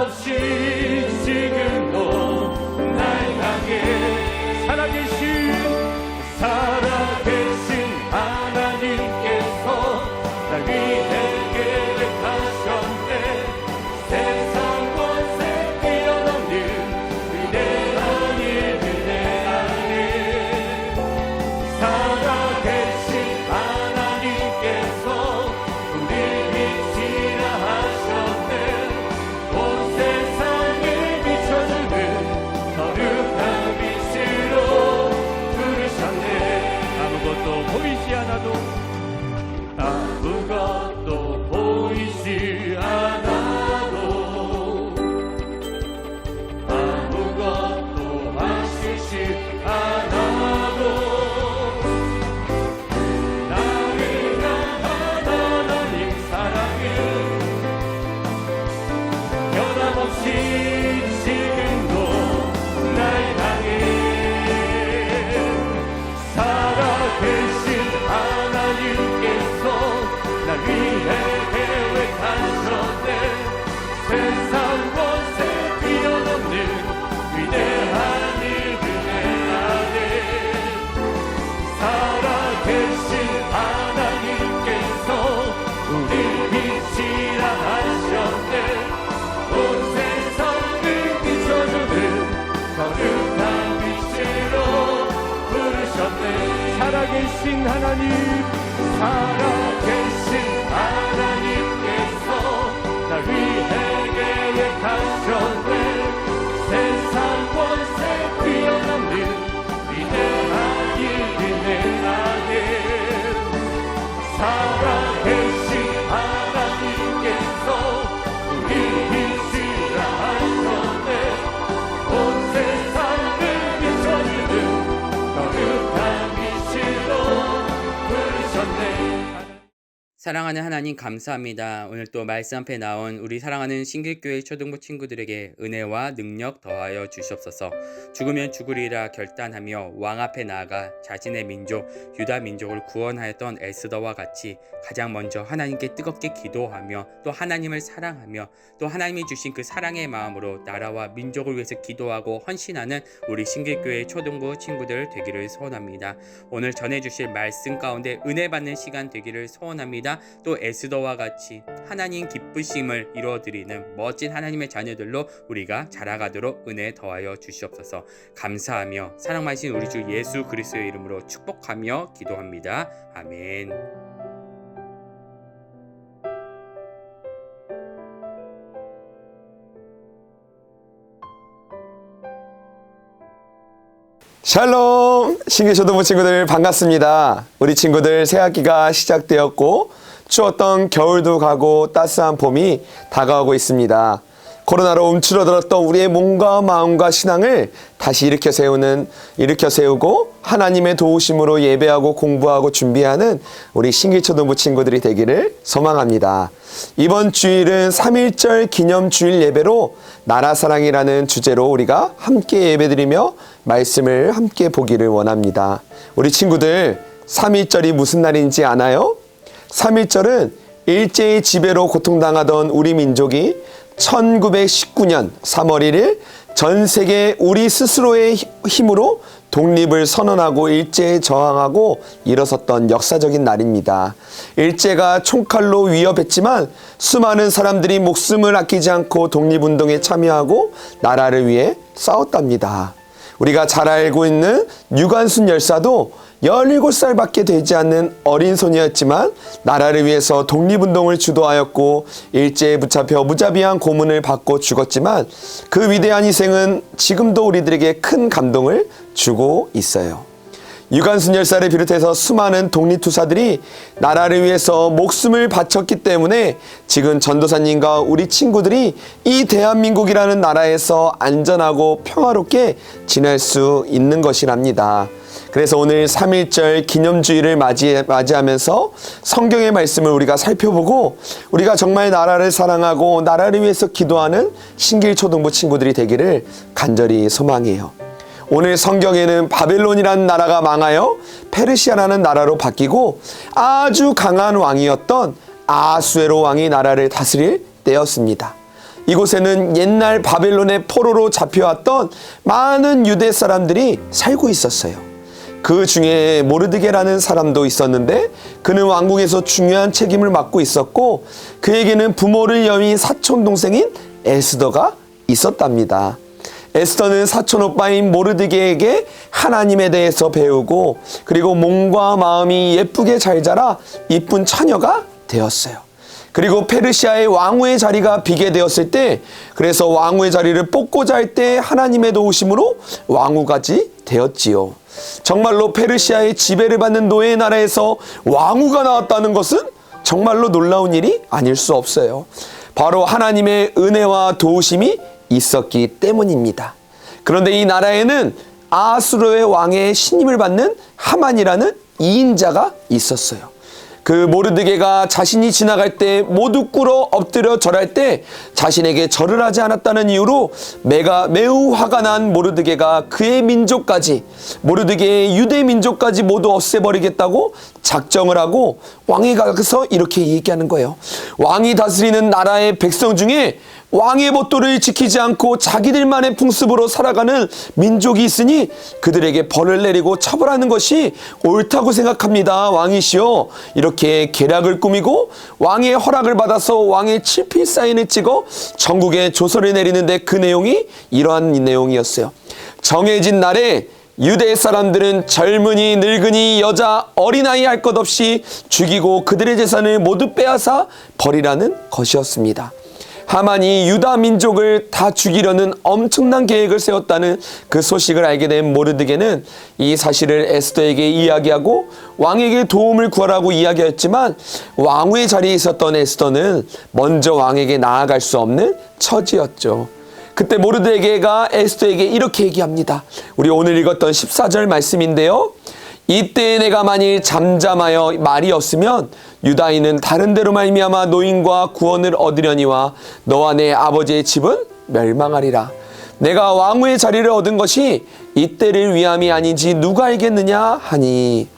변함없이 지금도 날 향해 살아계신 하나님께서 날 위해 계획하셨네. 세상 권세 뛰어넘는 위대한 일을 내 안에 살아계신 하나님께서 우리 빛이라 하셨네. 온 세상을 비춰주는 거룩한 빛으로 부르셨네. 아무것도 보이지 않아도 아무것도 하시지 않아도 나를 향한 하나님 사랑은 변함없이 지금도 날 향해 살아계신 하나님께서 날 위해 계획하셨네. 세상 권세 뛰어넘는 위대한 일을 내 안에 살아계신 하나님께서 우리 빛이라 하셨네. 온 세상을 비춰주는 거룩한 빛으로 부르셨네. 살아계신 하나님, 살아계신 하나님께서 날 위해 계획하셨네. 세상 권세 뛰어넘는 위대한 일을 내 안에 살아계신 하나님께서 우리 빛이라 하셨네. 온 세상을 비춰주는 거룩한 빛으로 부르셨네. 사랑하는 하나님 감사합니다. 오늘 또 말씀 앞에 나온 우리 사랑하는 신길교회 초등부 친구들에게 은혜와 능력 더하여 주시옵소서. 죽으면 죽으리라 결단하며 왕 앞에 나아가 자신의 민족 유다 민족을 구원하였던 에스더와 같이 가장 먼저 하나님께 뜨겁게 기도하며 또 하나님을 사랑하며 또 하나님이 주신 그 사랑의 마음으로 나라와 민족을 위해서 기도하고 헌신하는 우리 신길교회 초등부 친구들 되기를 소원합니다. 오늘 전해주실 말씀 가운데 은혜 받는 시간 되기를 소원합니다. 또 에스더와 같이 하나님 기쁘심을 이루어드리는 멋진 하나님의 자녀들로 우리가 자라가도록 은혜 더하여 주시옵소서. 감사하며 사랑 많으신 우리 주 예수 그리스도의 이름으로 축복하며 기도합니다. 아멘. 샬롬! 신규초등부 친구들 반갑습니다. 우리 친구들 새학기가 시작되었고 추웠던 겨울도 가고 따스한 봄이 다가오고 있습니다. 코로나로 움츠러들었던 우리의 몸과 마음과 신앙을 다시 일으켜 세우고 하나님의 도우심으로 예배하고 공부하고 준비하는 우리 신길초등부 친구들이 되기를 소망합니다. 이번 주일은 3.1절 기념주일 예배로 나라사랑이라는 주제로 우리가 함께 예배드리며 말씀을 함께 보기를 원합니다. 우리 친구들 3.1절이 무슨 날인지 아나요? 3.1절은 일제의 지배로 고통당하던 우리 민족이 1919년 3월 1일 전 세계 우리 스스로의 힘으로 독립을 선언하고 일제에 저항하고 일어섰던 역사적인 날입니다. 일제가 총칼로 위협했지만 수많은 사람들이 목숨을 아끼지 않고 독립운동에 참여하고 나라를 위해 싸웠답니다. 우리가 잘 알고 있는 유관순 열사도 17살밖에 되지 않는 어린 소녀였지만 나라를 위해서 독립운동을 주도하였고 일제에 붙잡혀 무자비한 고문을 받고 죽었지만 그 위대한 희생은 지금도 우리들에게 큰 감동을 주고 있어요. 유관순 열사를 비롯해서 수많은 독립투사들이 나라를 위해서 목숨을 바쳤기 때문에 지금 전도사님과 우리 친구들이 이 대한민국이라는 나라에서 안전하고 평화롭게 지낼 수 있는 것이랍니다. 그래서 오늘 3.1절 기념주일을 맞이하면서 성경의 말씀을 우리가 살펴보고 우리가 정말 나라를 사랑하고 나라를 위해서 기도하는 신길초등부 친구들이 되기를 간절히 소망해요. 오늘 성경에는 바벨론이라는 나라가 망하여 페르시아라는 나라로 바뀌고 아주 강한 왕이었던 아하수에로 왕이 나라를 다스릴 때였습니다. 이곳에는 옛날 바벨론의 포로로 잡혀왔던 많은 유대 사람들이 살고 있었어요. 그 중에 모르드게라는 사람도 있었는데 그는 왕궁에서 중요한 책임을 맡고 있었고 그에게는 부모를 여인 사촌 동생인 에스더가 있었답니다. 에스더는 사촌 오빠인 모르드게에게 하나님에 대해서 배우고 그리고 몸과 마음이 예쁘게 잘 자라 이쁜 처녀가 되었어요. 그리고 페르시아의 왕후의 자리가 비게 되었을 때 그래서 왕후의 자리를 뽑고자 할 때 하나님의 도우심으로 왕후까지 되었지요. 정말로 페르시아의 지배를 받는 노예 나라에서 왕후가 나왔다는 것은 정말로 놀라운 일이 아닐 수 없어요. 바로 하나님의 은혜와 도우심이 있었기 때문입니다. 그런데 이 나라에는 아수르의 왕의 신임을 받는 하만이라는 2인자가 있었어요. 그 모르드게가 자신이 지나갈 때 모두 꿇어 엎드려 절할 때 자신에게 절을 하지 않았다는 이유로 매우 화가 난 모르드게가 그의 민족까지 모르드게의 유대 민족까지 모두 없애버리겠다고 작정을 하고 왕에 가서 이렇게 얘기하는 거예요. 왕이 다스리는 나라의 백성 중에 왕의 법도를 지키지 않고 자기들만의 풍습으로 살아가는 민족이 있으니 그들에게 벌을 내리고 처벌하는 것이 옳다고 생각합니다. 왕이시여. 이렇게 계략을 꾸미고 왕의 허락을 받아서 왕의 칠필 사인을 찍어 전국에 조서를 내리는데 그 내용이 이러한 내용이었어요. 정해진 날에 유대 사람들은 젊은이, 늙은이, 여자, 어린아이 할 것 없이 죽이고 그들의 재산을 모두 빼앗아 버리라는 것이었습니다. 하만이 유다 민족을 다 죽이려는 엄청난 계획을 세웠다는 그 소식을 알게 된 모르드게는 이 사실을 에스더에게 이야기하고 왕에게 도움을 구하라고 이야기했지만 왕후의 자리에 있었던 에스더는 먼저 왕에게 나아갈 수 없는 처지였죠. 그때 모르드게가 에스더에게 이렇게 얘기합니다. 우리 오늘 읽었던 14절 말씀인데요. 이때 내가 만일 잠잠하여 말이 없으면 유다인은 다른 데로 말미암아 노임과 구원을 얻으려니와 너와 내 아버지의 집은 멸망하리라. 내가 왕후의 자리를 얻은 것이 이때를 위함이 아닌지 누가 알겠느냐 하니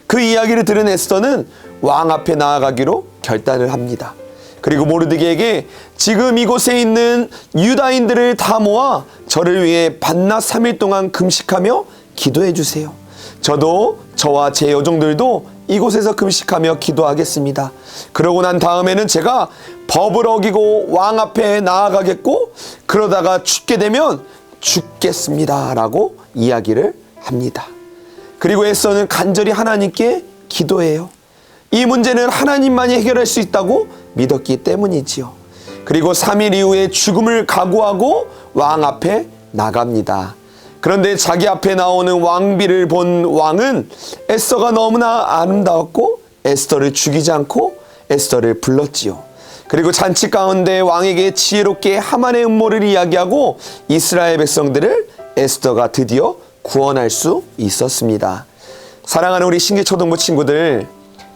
그 이야기를 들은 에스더는 왕 앞에 나아가기로 결단을 합니다. 그리고 모르드게에게 지금 이곳에 있는 유다인들을 다 모아 저를 위해 밤낮 3일 동안 금식하며 기도해 주세요. 저도 저와 제 여종들도 이곳에서 금식하며 기도하겠습니다. 그러고 난 다음에는 제가 법을 어기고 왕 앞에 나아가겠고 그러다가 죽게 되면 죽겠습니다 라고 이야기를 합니다. 그리고 에스더는 간절히 하나님께 기도해요. 이 문제는 하나님만이 해결할 수 있다고 믿었기 때문이지요. 그리고 3일 이후에 죽음을 각오하고 왕 앞에 나갑니다. 그런데 자기 앞에 나오는 왕비를 본 왕은 에스더가 너무나 아름다웠고 에스더를 죽이지 않고 에스더를 불렀지요. 그리고 잔치 가운데 왕에게 지혜롭게 하만의 음모를 이야기하고 이스라엘 백성들을 에스더가 드디어 구원할 수 있었습니다. 사랑하는 우리 신기초등부 친구들,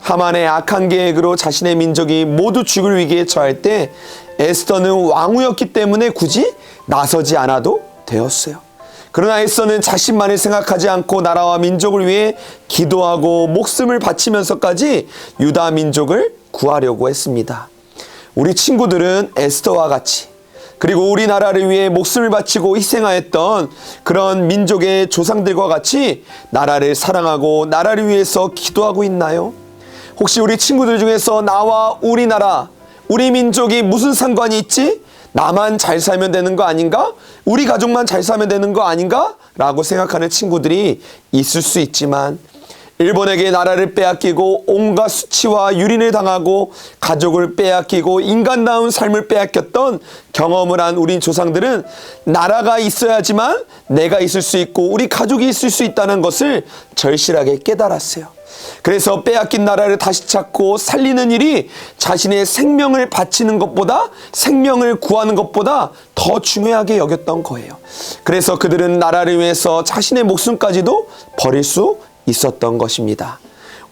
하만의 악한 계획으로 자신의 민족이 모두 죽을 위기에 처할 때 에스더는 왕후였기 때문에 굳이 나서지 않아도 되었어요. 그러나 에스더는 자신만을 생각하지 않고 나라와 민족을 위해 기도하고 목숨을 바치면서까지 유다 민족을 구하려고 했습니다. 우리 친구들은 에스더와 같이 그리고 우리나라를 위해 목숨을 바치고 희생하였던 그런 민족의 조상들과 같이 나라를 사랑하고 나라를 위해서 기도하고 있나요? 혹시 우리 친구들 중에서 나와 우리나라, 우리 민족이 무슨 상관이 있지? 나만 잘 살면 되는 거 아닌가? 우리 가족만 잘 살면 되는 거 아닌가? 라고 생각하는 친구들이 있을 수 있지만 일본에게 나라를 빼앗기고 온갖 수치와 유린을 당하고 가족을 빼앗기고 인간다운 삶을 빼앗겼던 경험을 한 우리 조상들은 나라가 있어야지만 내가 있을 수 있고 우리 가족이 있을 수 있다는 것을 절실하게 깨달았어요. 그래서 빼앗긴 나라를 다시 찾고 살리는 일이 자신의 생명을 바치는 것보다 생명을 구하는 것보다 더 중요하게 여겼던 거예요. 그래서 그들은 나라를 위해서 자신의 목숨까지도 버릴 수 있었던 것입니다.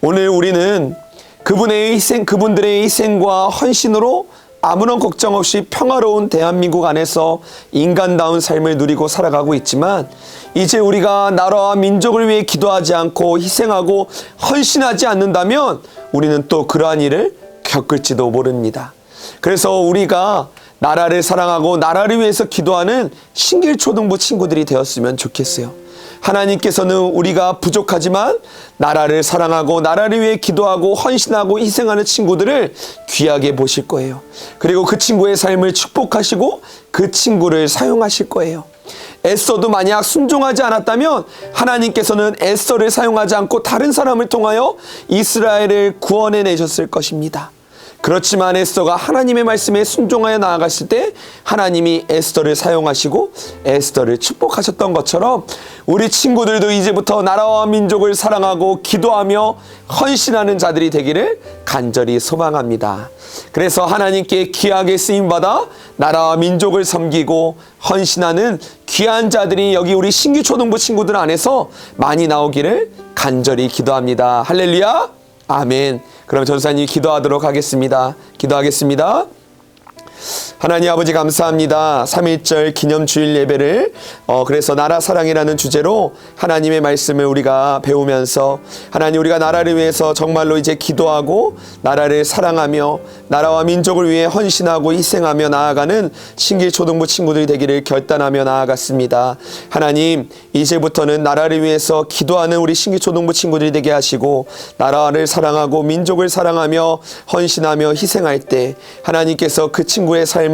오늘 우리는 그분들의 희생과 헌신으로 아무런 걱정 없이 평화로운 대한민국 안에서 인간다운 삶을 누리고 살아가고 있지만 이제 우리가 나라와 민족을 위해 기도하지 않고 희생하고 헌신하지 않는다면 우리는 또 그러한 일을 겪을지도 모릅니다. 그래서 우리가 나라를 사랑하고 나라를 위해서 기도하는 신길초등부 친구들이 되었으면 좋겠어요. 하나님께서는 우리가 부족하지만 나라를 사랑하고 나라를 위해 기도하고 헌신하고 희생하는 친구들을 귀하게 보실 거예요. 그리고 그 친구의 삶을 축복하시고 그 친구를 사용하실 거예요. 에스더도 만약 순종하지 않았다면 하나님께서는 에스더를 사용하지 않고 다른 사람을 통하여 이스라엘을 구원해 내셨을 것입니다. 그렇지만 에스더가 하나님의 말씀에 순종하여 나아갔을 때 하나님이 에스더를 사용하시고 에스더를 축복하셨던 것처럼 우리 친구들도 이제부터 나라와 민족을 사랑하고 기도하며 헌신하는 자들이 되기를 간절히 소망합니다. 그래서 하나님께 귀하게 쓰임받아 나라와 민족을 섬기고 헌신하는 귀한 자들이 여기 우리 신규초등부 친구들 안에서 많이 나오기를 간절히 기도합니다. 할렐루야, 아멘. 그럼 전사님 기도하도록 하겠습니다. 기도하겠습니다. 하나님 아버지 감사합니다. 3.1절 기념주일 예배를 그래서 나라 사랑이라는 주제로 하나님의 말씀을 우리가 배우면서 하나님 우리가 나라를 위해서 정말로 이제 기도하고 나라를 사랑하며 나라와 민족을 위해 헌신하고 희생하며 나아가는 신길초등부 친구들이 되기를 결단하며 나아갔습니다. 하나님 이제부터는 나라를 위해서 기도하는 우리 신길초등부 친구들이 되게 하시고 나라를 사랑하고 민족을 사랑하며 헌신하며 희생할 때 하나님께서 그 친구의 삶을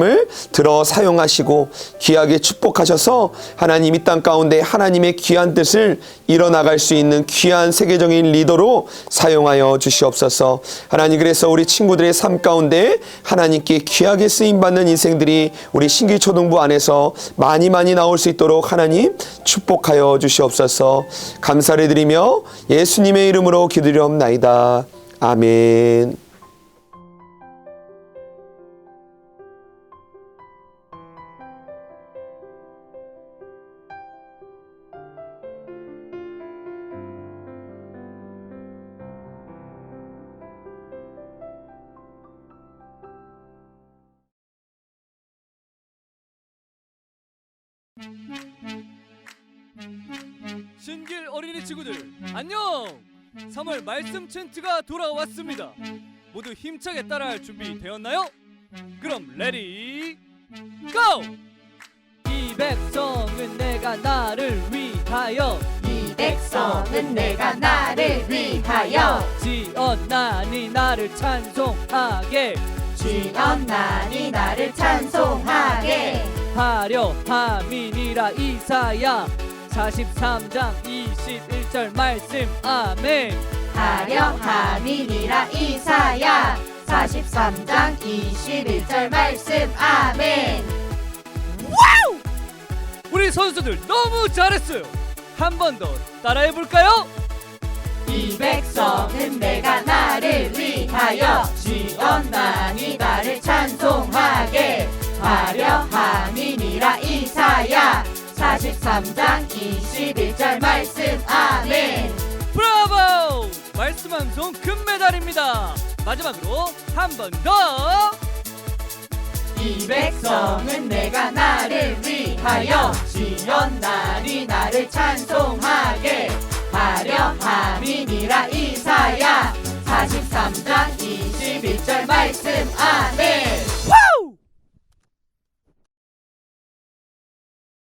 들어 사용하시고 귀하게 축복하셔서 하나님 이 땅 가운데 하나님의 귀한 뜻을 이뤄나갈 수 있는 귀한 세계적인 리더로 사용하여 주시옵소서. 하나님 그래서 우리 친구들의 삶 가운데 하나님께 귀하게 쓰임받는 인생들이 우리 신길초등부 안에서 많이 나올 수 있도록 하나님 축복하여 주시옵소서. 감사를 드리며 예수님의 이름으로 기도드리옵나이다. 아멘. 신길 어린이 친구들 안녕! 3월 말씀 챈트가 돌아왔습니다. 모두 힘차게 따라할 준비 되었나요? 그럼 레디 고! 이 백성은 내가 나를 위하여 이 백성은 내가 나를 위하여 지었나니 나를 찬송하게 지었나니 나를 찬송하게 하려 함이니라. 이사야 43장 21절 말씀. 아멘. 하려 함이니라. 이사야 43장 21절 말씀. 아멘. 우리 선수들 너무 잘했어요. 한 번 더 따라해볼까요? 이 백성은 내가 나를 위하여 지었나니 나를 찬송하게 하려 함이니라. 이사야 43장 21절 말씀. 아멘. 브라보! 말씀 방송 금메달입니다. 마지막으로 한 번 더. 이 백성은 내가 나를 위하여 지었나니 나를 찬송하게 하려 함이니라. 이사야 43장 21절 말씀. 아멘.